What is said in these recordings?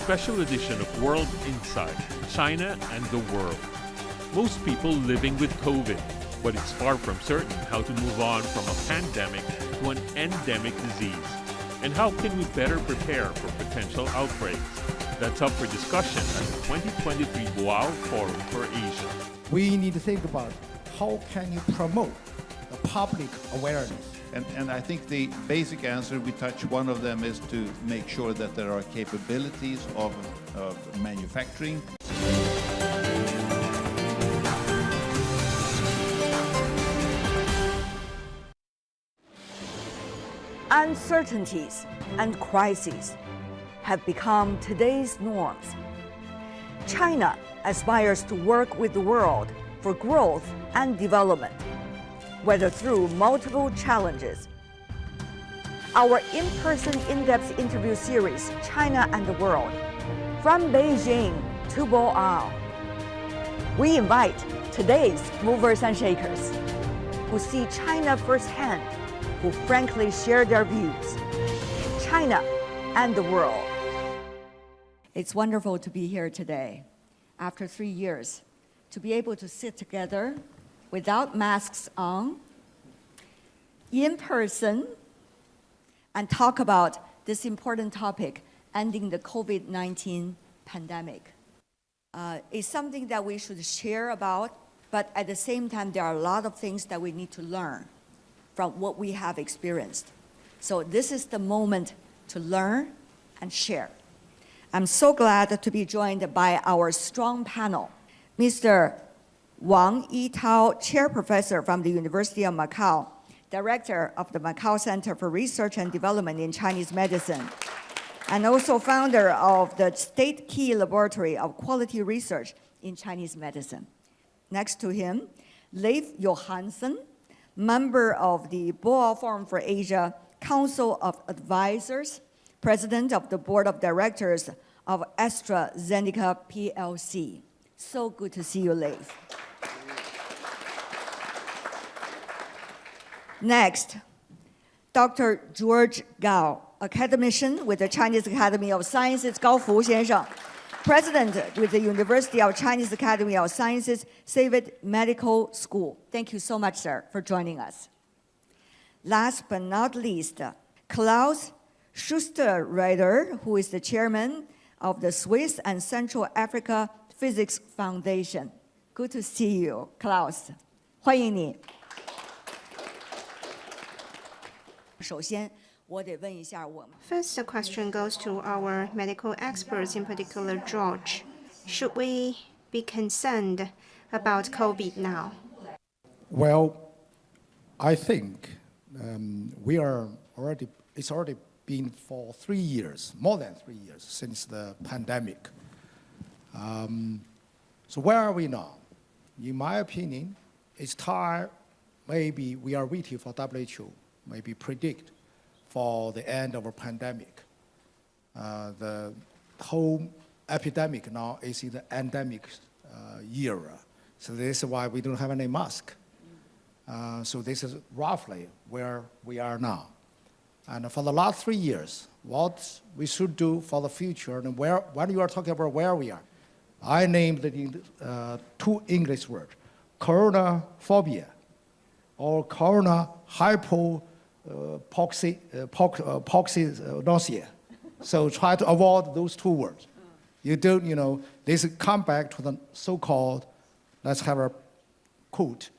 special edition of World Insight, China and the World. Most people living with COVID, but it's far from certain how to move on from a pandemic to an endemic disease. And how can we better prepare for potential outbreaks? That's up for discussion at the 2023 Boao Forum for Asia. We need to think about how can you promote the public awareness. And I think the basic answer, we touch one of them, is to make sure that there are capabilities of manufacturing. Uncertainties and crises have become today's norms. China aspires to work with the world for growth and development, whether through multiple challenges. Our in-person in-depth interview series, China and the World, from Beijing to Boao. We invite today's movers and shakers who see China firsthand, who frankly share their views. China and the World. It's wonderful to be here today, after 3 years, to be able to sit together without masks on, in person, and talk about this important topic, ending the COVID-19 pandemic. It's something that we should share about, but at the same time, there are a lot of things that we need to learn from what we have experienced. So this is the moment to learn and share. I'm so glad to be joined by our strong panel. Mr. Wang Yitao, Chair Professor from the University of Macau, Director of the Macau Center for Research and Development in Chinese Medicine, and also founder of the State Key Laboratory of Quality Research in Chinese Medicine. Next to him, Leif Johansen, member of the Boao Forum for Asia Council of Advisors, President of the Board of Directors of AstraZeneca PLC. So good to see you, Leif. Next, Dr. George Gao, academician with the Chinese Academy of Sciences, Gao Fu 先生, President with the University of Chinese Academy of Sciences, Civic Medical School. Thank you so much, sir, for joining us. Last but not least, Klaus Schusterreiter, who is the chairman of the Swiss and Central Africa Physics Foundation. Good to see you, Klaus. 欢迎你。首先，我得问一下我们。First, the question goes to our medical experts, in particular George. Should we be concerned about COVID now? Well, I think it's already been for 3 years, more than 3 years since the pandemic. So where are we now? In my opinion, it's time maybe we are waiting for WHO, maybe predict for the end of a pandemic. The whole epidemic now is in the endemic era. So this is why we don't have any mask. So this is roughly where we are now. And for the last 3 years, what we should do for the future, and when you are talking about where we are, I named it in 2 English words, coronaphobia or corona hypoxia. So try to avoid those 2 words. You don't, this come back to the so-called, let's have a quote,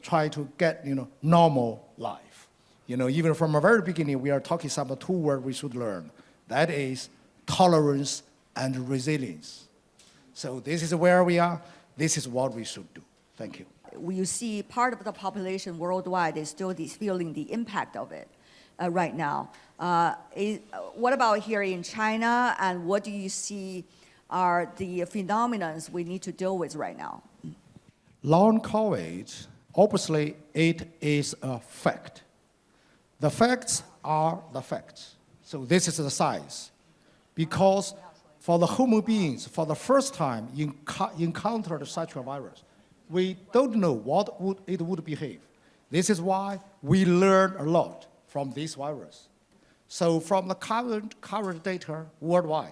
try to get, normal life. Even from the very beginning, we are talking about 2 words we should learn. That is tolerance and resilience. So this is where we are. This is what we should do. Thank you. You see part of the population worldwide is still feeling the impact of it right now. What about here in China, and what do you see are the phenomena we need to deal with right now? Long COVID, obviously, it is a fact. The facts are the facts. So this is the science. Because for the human beings, for the first time, encountered such a virus, we don't know what it would behave. This is why we learn a lot from this virus. So from the current data worldwide,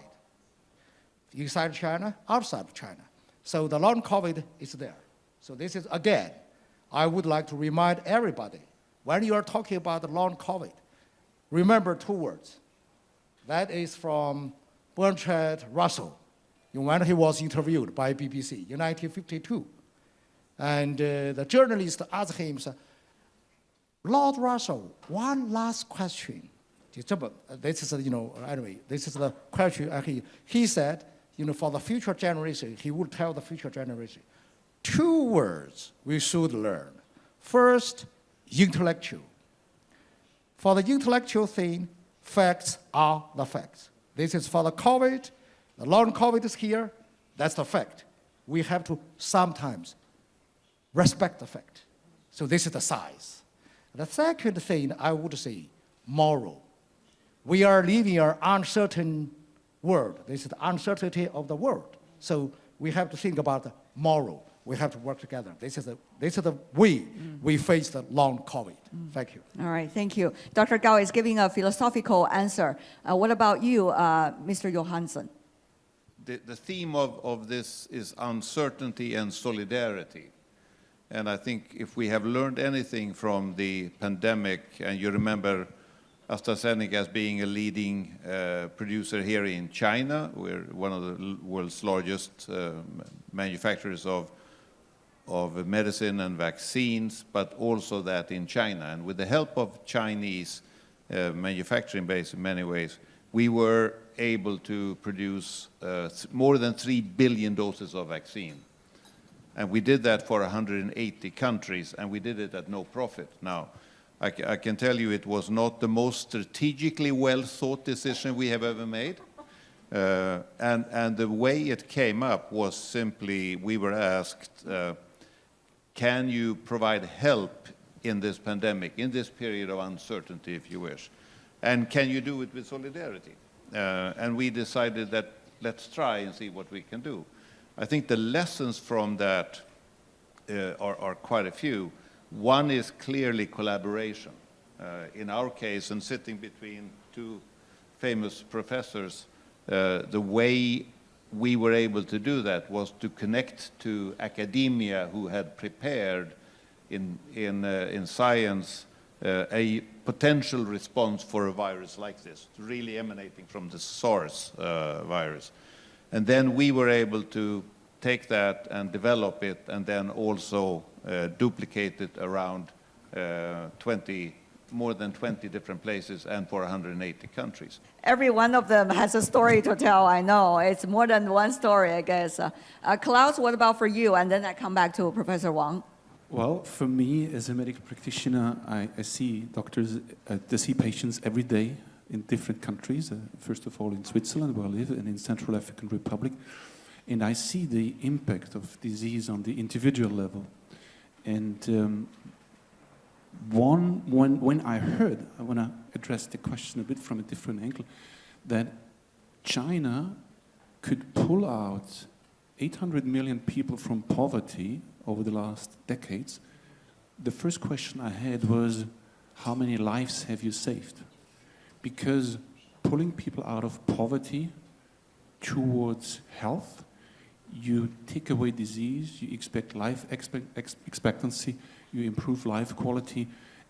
inside China, outside of China. So the long COVID is there. So this is, again, I would like to remind everybody, when you are talking about the long COVID, remember two words. That is from Bertrand Russell, when he was interviewed by BBC in 1952. And the journalist asked him, Lord Russell, one last question. This is, anyway, this is the question. He said, for the future generation, he would tell the future generation, two words we should learn. First, intellectual. For the intellectual thing, facts are the facts. This is for the COVID. The long COVID is here. That's the fact. We have to sometimes respect the fact. So this is the size. The second thing I would say, moral. We are living in an uncertain world. This is the uncertainty of the world. So we have to think about the moral. We have to work together. This is the way we face the long COVID. Thank you. All right, thank you. Dr. Gao is giving a philosophical answer. What about you, Mr. Johansson? The theme of this is uncertainty and solidarity. And I think if we have learned anything from the pandemic, and you remember AstraZeneca as being a leading producer here in China, we're one of the world's largest manufacturers of medicine and vaccines, but also that in China. And with the help of Chinese manufacturing base in many ways, we were able to produce more than 3 billion doses of vaccine. And we did that for 180 countries, and we did it at no profit. Now, I can tell you it was not the most strategically well-thought decision we have ever made. And the way it came up was simply, we were asked, can you provide help in this pandemic, in this period of uncertainty, if you wish? And can you do it with solidarity? And we decided that let's try and see what we can do. I think the lessons from that are quite a few. One is clearly collaboration. In our case, and sitting between two famous professors, the way we were able to do that was to connect to academia who had prepared in science a potential response for a virus like this, really emanating from the SARS virus. And then we were able to take that and develop it, and then also duplicate it around more than 20 different places and for 180 countries. Every one of them has a story to tell, I know. It's more than one story, I guess. Klaus, what about for you? And then I come back to Professor Wang. Well, for me, as a medical practitioner, I see doctors, I see patients every day in different countries, first of all in Switzerland, where I live, and in Central African Republic. And I see the impact of disease on the individual level. And when I heard, I want to address the question a bit from a different angle, that China could pull out 800 million people from poverty over the last decades, the first question I had was, how many lives have you saved? Because pulling people out of poverty towards health, you take away disease, you expect life expectancy, you improve life quality,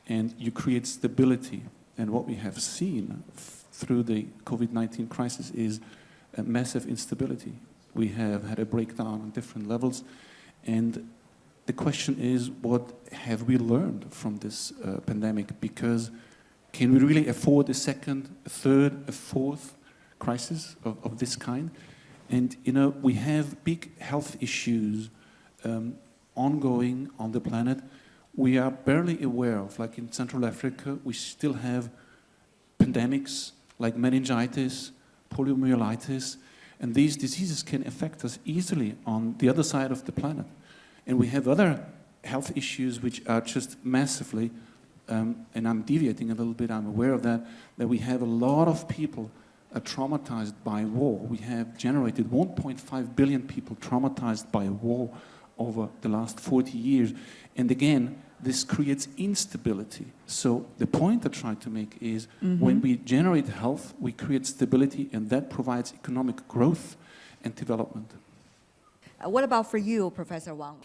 and you create stability. And what we have seen through the COVID-19 crisis is a massive instability. We have had a breakdown on different levels, and the question is, what have we learned from this pandemic? Because can we really afford a second, a third, a fourth crisis of this kind? And we have big health issues ongoing on the planet. We are barely aware of, like in Central Africa, we still have pandemics like meningitis, poliomyelitis, and these diseases can affect us easily on the other side of the planet. And we have other health issues which are just massively, and I'm deviating a little bit, I'm aware of that we have a lot of people traumatized by war. We have generated 1.5 billion people traumatized by war over the last 40 years. And again, this creates instability. So the point I try to make is when we generate health, we create stability, and that provides economic growth and development. What about for you, Professor Wang?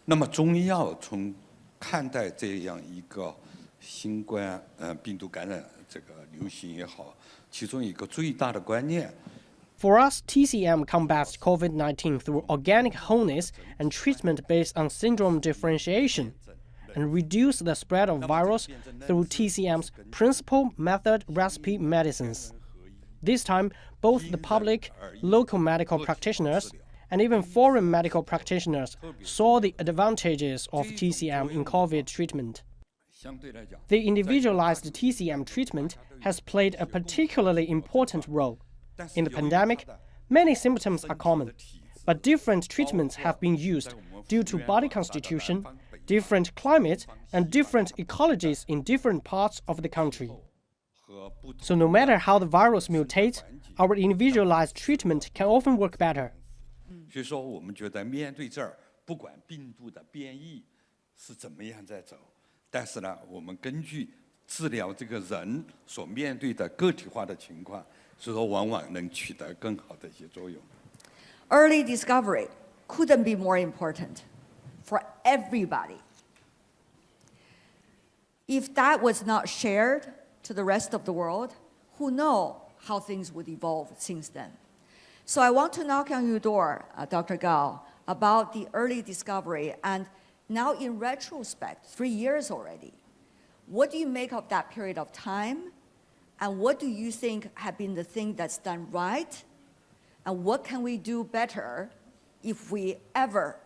那么中医药从看待这样一个新冠病毒感染这个流行也好，其中一个最大的观念。 For us, TCM combats COVID-19 through organic wholeness and treatment based on syndrome differentiation, and reduce the spread of virus through TCM's principle, method, recipe medicines. This time, both the public, local medical practitioners, and even foreign medical practitioners saw the advantages of TCM in COVID treatment. The individualized TCM treatment has played a particularly important role. In the pandemic, many symptoms are common, but different treatments have been used due to body constitution, different climate, and different ecologies in different parts of the country. So no matter how the virus mutates, our individualized treatment can often work better. 所以说，我们觉得面对这儿，不管病毒的变异是怎么样在走，但是呢，我们根据治疗这个人所面对的个体化的情况，所以说往往能取得更好的一些作用。Early discovery couldn't be more important for everybody. If that was not shared to the rest of the world, who knows how things would evolve since then? So I want to knock on your door, Dr. Gao, about the early discovery, and now in retrospect, 3 years already, what do you make of that period of time? And what do you think have been the thing that's done right? And what can we do better if we ever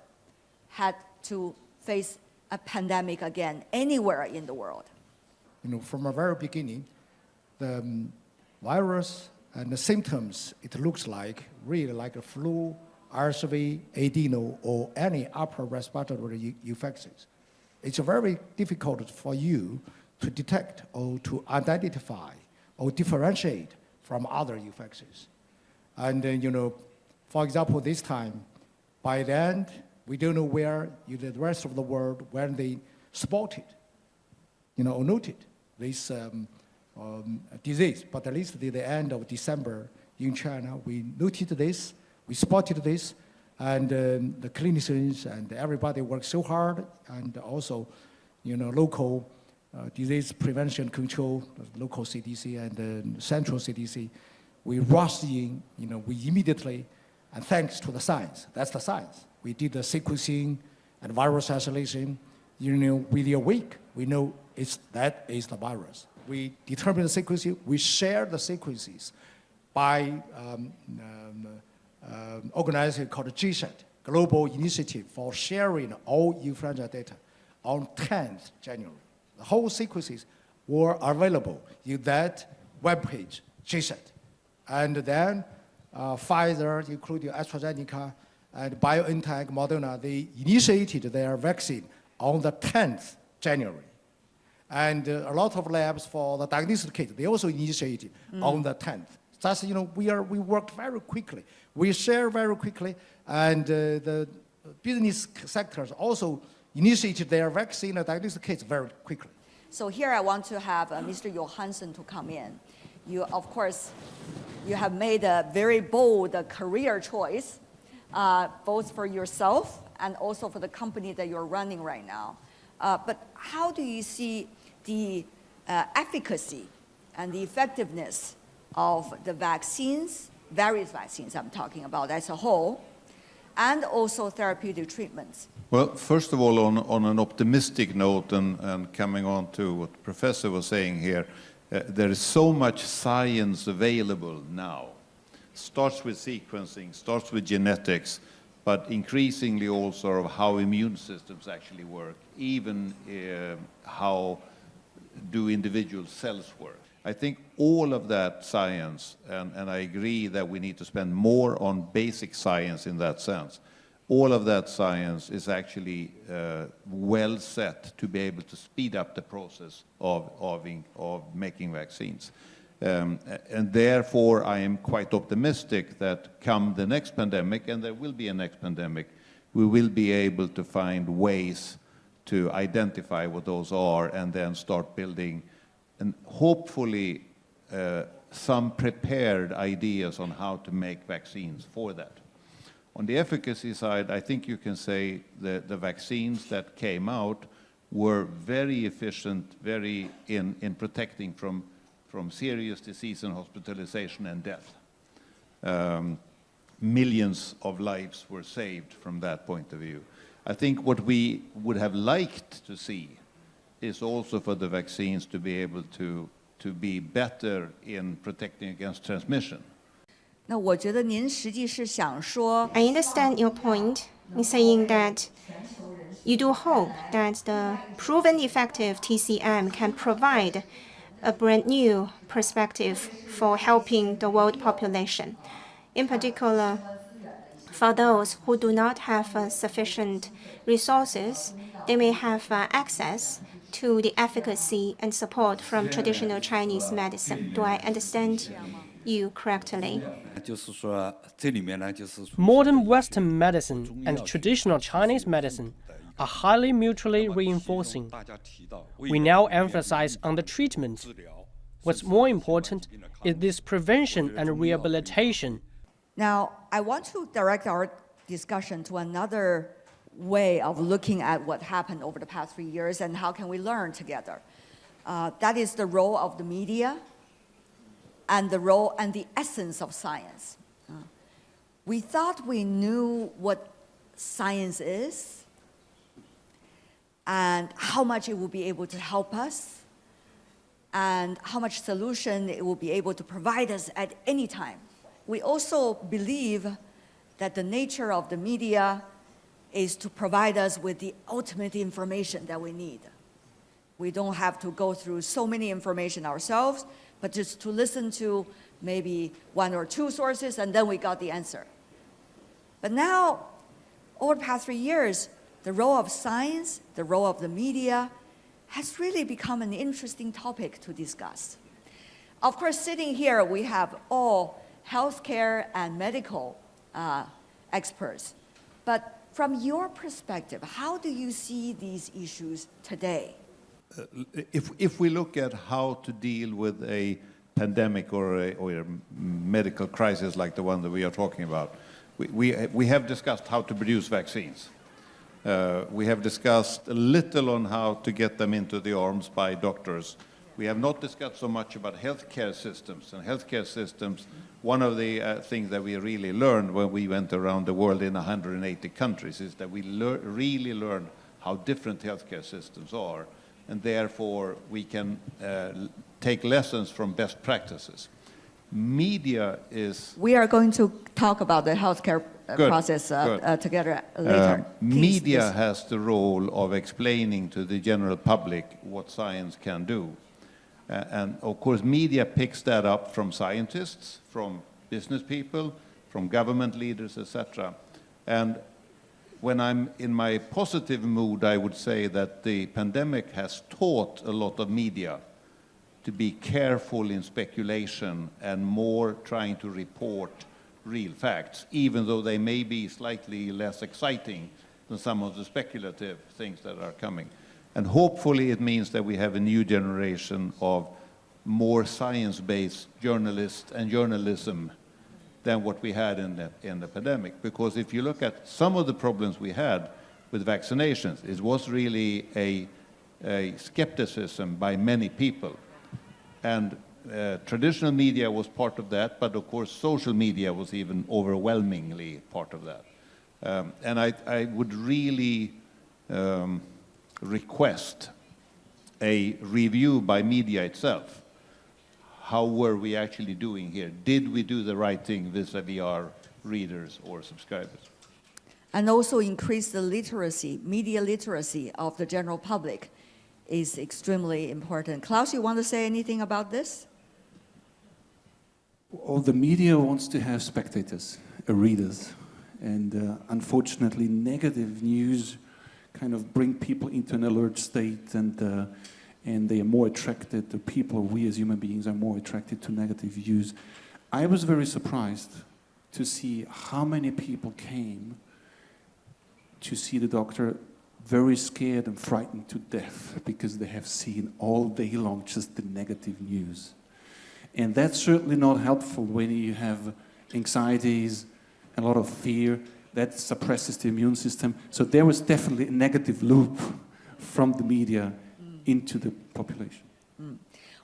had to face a pandemic again anywhere in the world? From the very beginning, the virus and the symptoms, it looks like really like a flu, RSV, adeno, or any upper respiratory infections. It's very difficult for you to detect or to identify or differentiate from other infections. And for example, this time, by then, we don't know where the rest of the world, when they spotted, or noted this disease. But at least at the end of December in China, we noted this, we spotted this, and the clinicians and everybody worked so hard, and also, local disease prevention control, local CDC and central CDC, we rushed in, we immediately, and thanks to the science, that's the science. We did the sequencing and virus isolation, within a week, we know that is the virus. We determine the sequencing, we share the sequences by organization called GSET, Global Initiative for Sharing All Influenza Data, on 10th January. The whole sequences were available in that webpage, GSET. And then Pfizer, including AstraZeneca, and BioNTech, Moderna, they initiated their vaccine on the 10th January. And a lot of labs for the diagnostic kit, they also initiated on the 10th. Thus, we worked very quickly. We share very quickly, and the business sectors also initiated their vaccine and diagnostic kits very quickly. So here I want to have Mr. Johansson to come in. You, of course, you have made a very bold career choice, both for yourself and also for the company that you're running right now. But how do you see the efficacy and the effectiveness of the vaccines, various vaccines I'm talking about as a whole, and also therapeutic treatments? Well, first of all, on an optimistic note, and coming on to what the professor was saying here, there is so much science available now. Starts with sequencing, starts with genetics, but increasingly also of how immune systems actually work, even how do individual cells work. I think all of that science, and I agree that we need to spend more on basic science in that sense, all of that science is actually well set to be able to speed up the process of making vaccines. And therefore, I am quite optimistic that come the next pandemic, and there will be a next pandemic, we will be able to find ways to identify what those are and then start building and hopefully some prepared ideas on how to make vaccines for that. On the efficacy side, I think you can say that the vaccines that came out were very efficient, very in protecting from serious disease and hospitalization and death. Millions of lives were saved from that point of view. I think what we would have liked to see is also for the vaccines to be able to be better in protecting against transmission. 那我觉得您实际是想说 I understand your point in saying that you do hope that the proven effective TCM can provide a brand new perspective for helping the world population. In particular, for those who do not have sufficient resources, they may have access to the efficacy and support from traditional Chinese medicine. Do I understand you correctly? Modern Western medicine and traditional Chinese medicine are highly mutually reinforcing. We now emphasize on the treatment. What's more important is this prevention and rehabilitation. Now, I want to direct our discussion to another way of looking at what happened over the past 3 years and how can we learn together. That is the role of the media and the role and the essence of science. We thought we knew what science is and how much it will be able to help us and how much solution it will be able to provide us at any time. We also believe that the nature of the media is to provide us with the ultimate information that we need. We don't have to go through so many information ourselves, but just to listen to maybe 1 or 2 sources, and then we got the answer. But now, over the past 3 years, the role of science, the role of the media, has really become an interesting topic to discuss. Of course, sitting here, we have all healthcare and medical experts. But from your perspective, how do you see these issues today? If we look at how to deal with a pandemic or a medical crisis like the one that we are talking about, we have discussed how to produce vaccines. We have discussed a little on how to get them into the arms by doctors. We have not discussed so much about healthcare systems. And healthcare systems, one of the things that we really learned when we went around the world in 180 countries is that we really learned how different healthcare systems are. And therefore, we can take lessons from best practices. Media is... We are going to talk about the healthcare process together later. Media has the role of explaining to the general public what science can do. And of course, media picks that up from scientists, from business people, from government leaders, etc. And when I'm in my positive mood, I would say that the pandemic has taught a lot of media to be careful in speculation and more trying to report real facts, even though they may be slightly less exciting than some of the speculative things that are coming. And hopefully it means that we have a new generation of more science-based journalists and journalism than what we had in the pandemic. Because if you look at some of the problems we had with vaccinations, it was really a skepticism by many people. And traditional media was part of that, but of course social media was even overwhelmingly part of that. And I would really request a review by media itself. How were we actually doing here? Did we do the right thing vis-a-vis our readers or subscribers? And also increase the literacy, media literacy of the general public is extremely important. Klaus, you want to say anything about this? Well, the media wants to have spectators, readers, and unfortunately negative news kind of bring people into an alert state, and they are more attracted, the people, we as human beings are more attracted to negative views. I was very surprised to see how many people came to see the doctor very scared and frightened to death because they have seen all day long just the negative news. And that's certainly not helpful when you have anxieties, a lot of fear. That suppresses the immune system. So there was definitely a negative loop from the media into the population.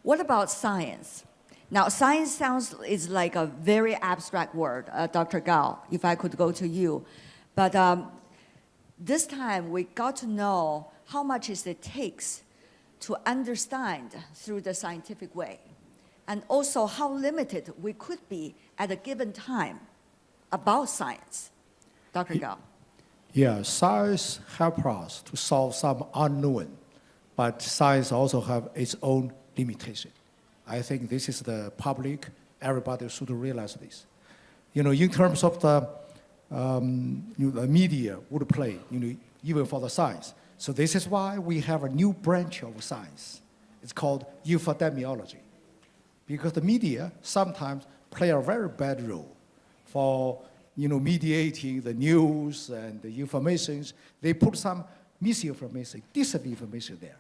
What about science? Now, science is like a very abstract word, Dr. Gao, if I could go to you. But this time we got to know how much it takes to understand through the scientific way, and also how limited we could be at a given time about science. Dr. Gao. Yeah, science helps us to solve some unknown, but science also has its own limitation. I think this is the public, everybody should realize this. In terms of the media would play, even for the science. So this is why we have a new branch of science. It's called epidemiology. Because the media sometimes play a very bad role for mediating the news and the informations. They put some misinformation, disinformation there.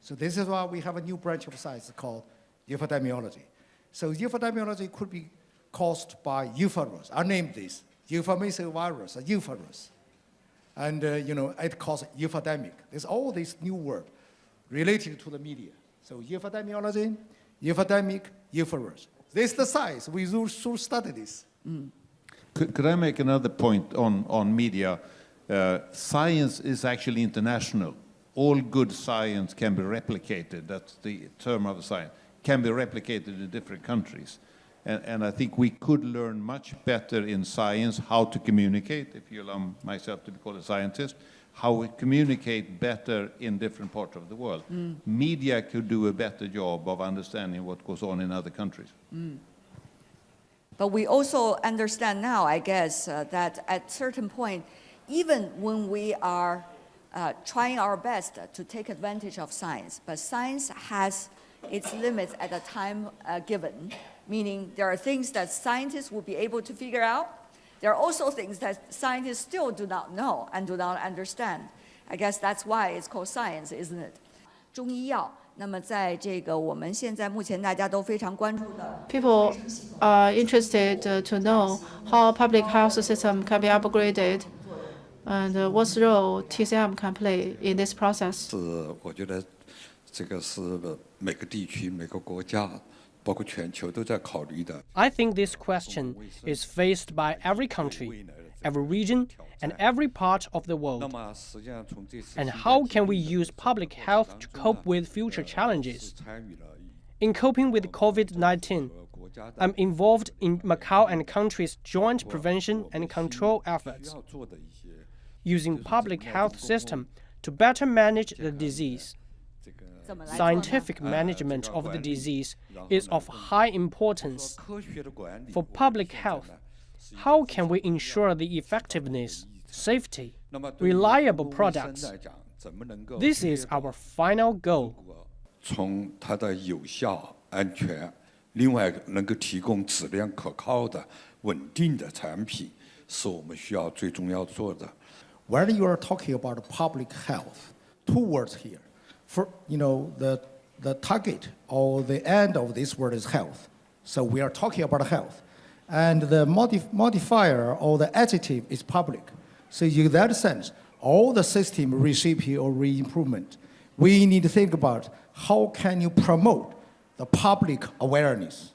So this is why we have a new branch of science called epidemiology. So epidemiology could be caused by euvirus. I named this information virus, a euvirus. And it causes epidemic. There's all these new words related to the media. So epidemiology, epidemic, euvirus. This is the science. We should study this. Could I make another point on media? Science is actually international. All good science can be replicated. That's the term of the science. Can be replicated in different countries. And I think we could learn much better in science how to communicate, if you allow myself to be called a scientist, how we communicate better in different parts of the world. Media could do a better job of understanding what goes on in other countries. But we also understand now, I guess, that at certain point, even when we are trying our best to take advantage of science, but science has its limits at a time given, meaning there are things that scientists will be able to figure out. There are also things that scientists still do not know and do not understand. I guess that's why it's called science, isn't it? 中医药，那么在这个我们现在目前大家都非常关注的 People are interested to know how public health system can be upgraded and what role TCM can play in this process. 是我觉得这个是每个地区、每个国家，包括全球都在考虑的。 I think this question is faced by every country, every region, and every part of the 那 world. 么实际上从这次 And how can we use public health to cope with future challenges? 参与了 In coping with COVID-19, 国家的 I'm involved in Macau and country's joint prevention and control efforts, 要做的一些 using public health system to better manage the disease. 这个 怎么来做呢？ Scientific management of the disease is of high importance. 科学的管理 For public health, how can we ensure the effectiveness, safety, 那么对于 reliable 卫生 products? 来讲，怎么能够 This is our final goal. 从它的有效、安全，另外能够提供质量可靠的、稳定的产品，是我们需要最重要做的。 When you are talking about public health, two words here. For the target or the end of this word is health. So we are talking about health. And the modifier or the adjective is public. So in that sense, all the system recipe or re-improvement, we need to think about how can you promote the public awareness.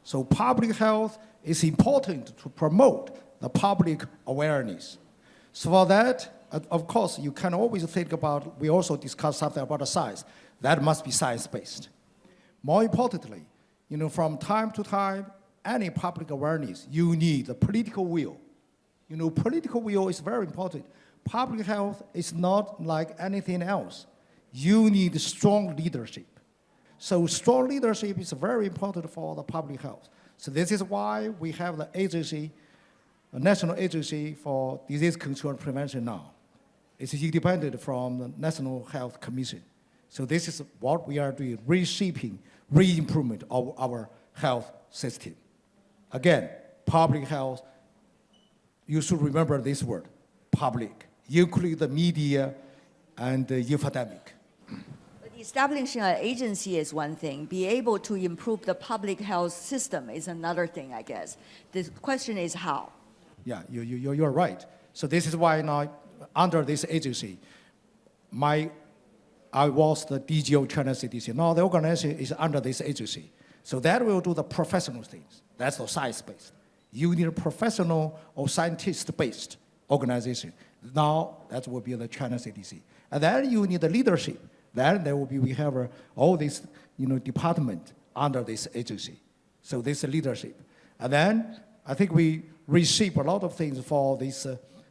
So public health is important to promote the public awareness. So for that, of course, you can always think about, we also discuss something about the science. That must be science-based. More importantly, from time to time, any public awareness, you need the political will. Political will is very important. Public health is not like anything else. You need strong leadership. So strong leadership is very important for the public health. So this is why we have the agency, a national agency for disease control and prevention now. It's independent from the National Health Commission. So this is what we are doing, reshaping, re-improvement of our health system. Again, public health, you should remember this word, public. Include the media, and epidemic. But establishing an agency is one thing. Be able to improve the public health system is another thing, I guess. The question is how. Yeah, you're right. So this is why now, under this agency, I was the DGO China CDC. Now the organization is under this agency. So that will do the professional things. That's the science-based. You need a professional or scientist-based organization. Now that will be the China CDC. And then you need the leadership. Then there will be, we have all this department under this agency. So this leadership. And then I think we receive a lot of things for this,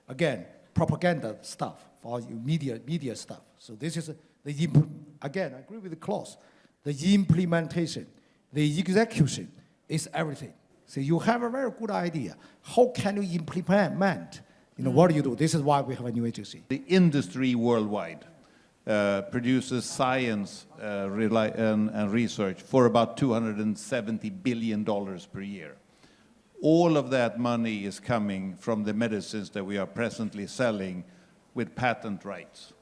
again, propaganda stuff, for media stuff. So this is, again, I agree with Klaus. The implementation, the execution is everything. So you have a very good idea. How can you implement? What do you do? This is why we have a new agency. The industry worldwide produces science and research for about $270 billion per year. All of that money is coming from the medicines that we are presently selling with patent rights,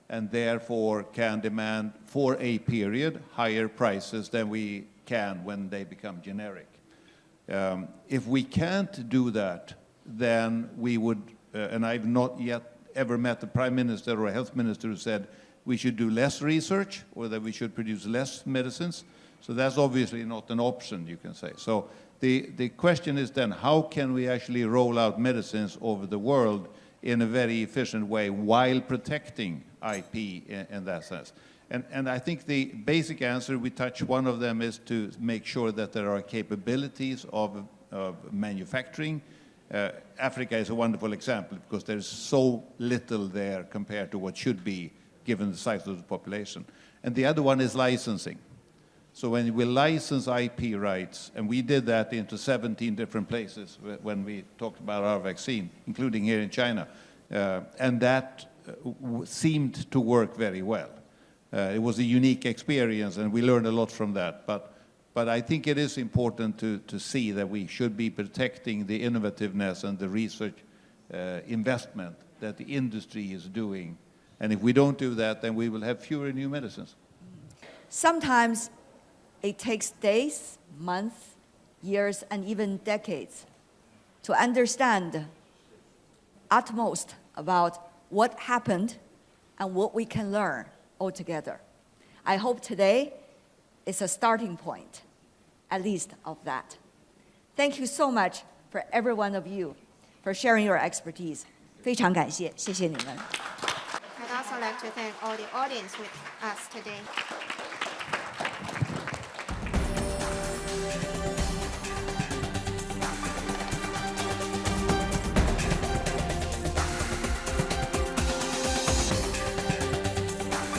and therefore can demand for a period higher prices than we can when they become generic. If we can't do that, then we would, and I've not yet ever met a prime minister or a health minister who said we should do less research or that we should produce less medicines. So that's obviously not an option, you can say. So the question is then, how can we actually roll out medicines over the world in a very efficient way while protecting IP in that sense? And I think the basic answer, we touch one of them, is to make sure that there are capabilities of manufacturing. Africa is a wonderful example because there's so little there compared to what should be given the size of the population. And the other one is licensing. So when we license IP rights, and we did that into 17 different places when we talked about our vaccine, including here in China, and that seemed to work very well. It was a unique experience, and we learned a lot from that. But I think it is important to see that we should be protecting the innovativeness and the research investment that the industry is doing. And if we don't do that, then we will have fewer new medicines. Sometimes it takes days, months, years, and even decades to understand utmost about what happened and what we can learn altogether. I hope today is a starting point, at least of that. Thank you so much for every one of you for sharing your expertise. 非常感谢，谢谢你们。 I'd also like to thank all the audience with us today.